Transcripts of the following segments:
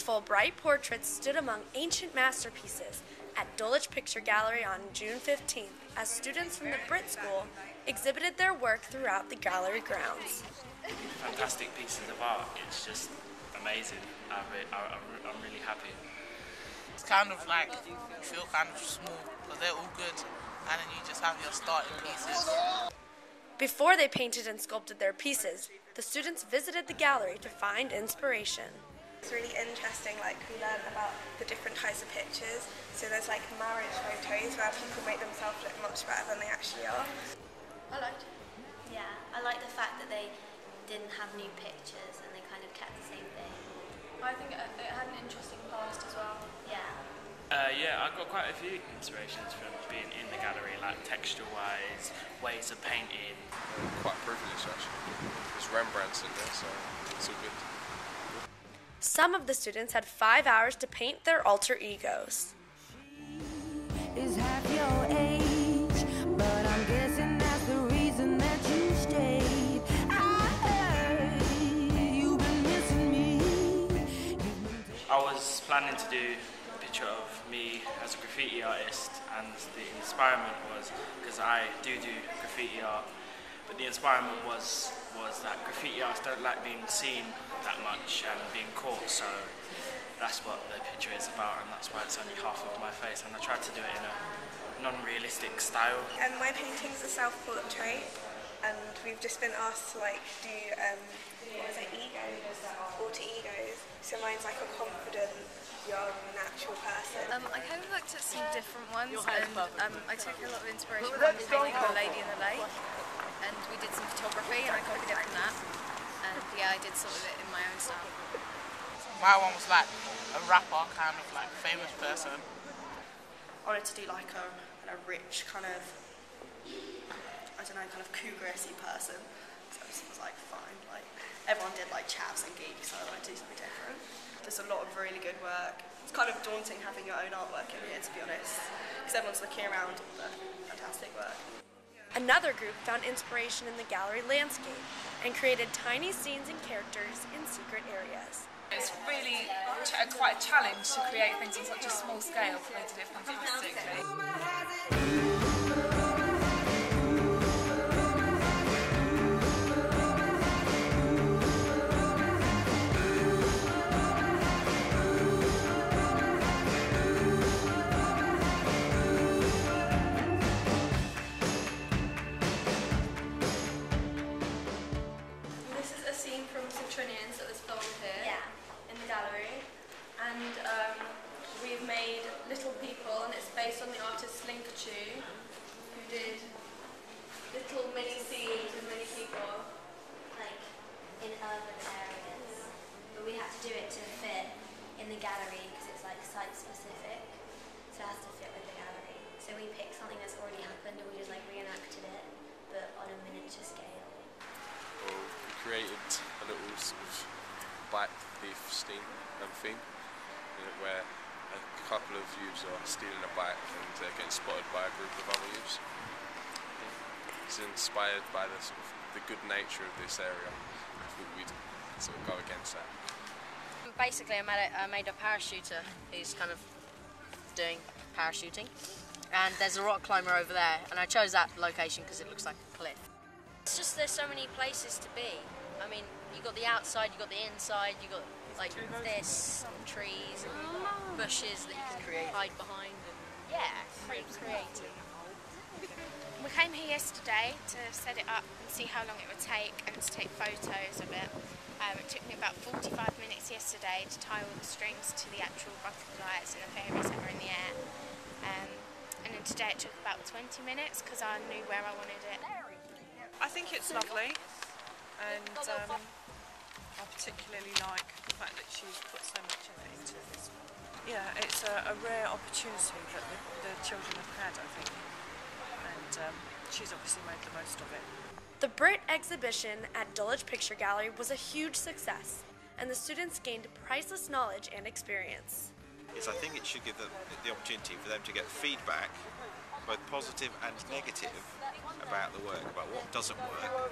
Beautiful, bright portraits stood among ancient masterpieces at Dulwich Picture Gallery on June 15th as students from the Brit School exhibited their work throughout the gallery grounds. Fantastic pieces of art, it's just amazing. I'm really happy. It's kind of like, you feel kind of small because they're all good and then you just have your starting pieces. Before they painted and sculpted their pieces, the students visited the gallery to find inspiration. It's really interesting, like we learn about the different types of pictures. So there's like marriage photos where people make themselves look much better than they actually are. I liked it. Yeah, I like the fact that they didn't have new pictures and they kind of kept the same thing. I think it had an interesting past as well. Yeah. Yeah, I got quite a few inspirations from being in the gallery, like texture-wise, ways of painting. Quite privileged actually. There's Rembrandt's in there, so it's all good. Some of the students had 5 hours to paint their alter egos. Is half your age, but I'm guessing that's the reason that you stayed. I heard you've been missing me. I was planning to do a picture of me as a graffiti artist, and the inspiration was because I do graffiti art, but the inspiration was that graffiti artists don't like being seen that much and being caught, so that's what the picture is about, and that's why it's only half of my face, and I tried to do it in a non-realistic style. And my painting's a self-portrait, and we've just been asked to like do egos, alter egos. So mine's like a confident, young, natural person. I kind of looked at some different ones, and I took a lot of inspiration from the painting of A Lady in the Lake, and we did some photography, and I copied it from that. And yeah, I did sort of it in my own style. My one was like a rapper, kind of like famous person. I wanted to do like a rich kind of, I don't know, kind of cougar-y person. So it was like fine, like everyone did like chavs and geeks, so I wanted to do something different. There's a lot of really good work. It's kind of daunting having your own artwork in here, to be honest, because everyone's looking around at the fantastic work. Another group found inspiration in the gallery landscape and created tiny scenes and characters in secret areas. It's really quite a challenge to create things on such a small scale, but they did it fantastically. That was filmed here in the gallery, and we've made little people, and it's based on the artist Linkachu, who did little mini scenes with many people, like in urban areas, but we had to do it to fit in the gallery because it's like site specific, so it has to fit with the gallery. So we picked something that's already happened and we just like reenacted it, but on a miniature scale. Well, we created a little sort of bike thief theme, where a couple of youths are stealing a bike and they're getting spotted by a group of other youths. It's inspired by the sort of the good nature of this area. I thought we'd sort of go against that. Basically, I made a parachuter who's kind of doing parachuting, and there's a rock climber over there, and I chose that location because it looks like a cliff. It's just there's so many places to be. I mean, you got the outside, you got the inside, you got like this, some trees and bushes that you can hide behind, and yeah, pretty creative. We came here yesterday to set it up and see how long it would take and to take photos of it. It took me about 45 minutes yesterday to tie all the strings to the actual butterflies and the fairies that were in the air. And then today it took about 20 minutes because I knew where I wanted it. I think it's lovely, and I particularly like the fact that she's put so much effort into this. Yeah, it's a rare opportunity that the children have had, I think, and she's obviously made the most of it. The Brit exhibition at Dulwich Picture Gallery was a huge success, and the students gained priceless knowledge and experience. I think it should give them the opportunity for them to get feedback, both positive and negative, about the work, about what doesn't work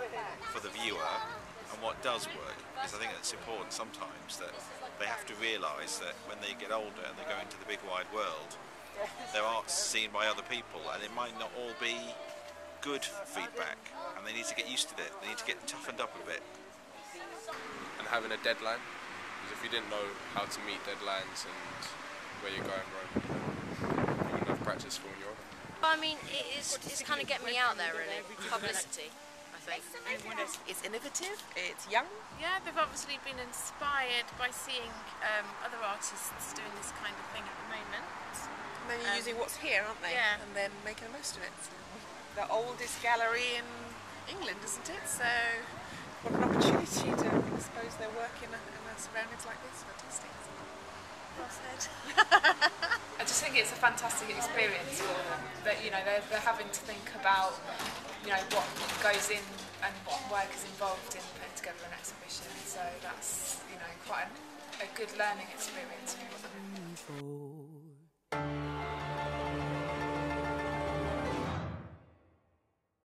for the viewer and what does work. Because I think it's important sometimes that they have to realise that when they get older and they go into the big wide world, their art's seen by other people, and it might not all be good feedback, and they need to get used to it. They need to get toughened up a bit. And having a deadline, because if you didn't know how to meet deadlines and where you're going wrong, you wouldn't have practice for when you're older. I mean, it's kind of getting me out there, really. Publicity, I think. It's innovative, it's young. Yeah, they've obviously been inspired by seeing other artists doing this kind of thing at the moment. And then you're using what's here, aren't they? Yeah. And then making the most of it. The oldest gallery in England, isn't it? So what an opportunity to expose their work in a surroundings like this. Fantastic. Well said. I just think it's a fantastic experience for them. That they're having to think about what goes in and what work is involved in putting together an exhibition. So that's quite a good learning experience for them.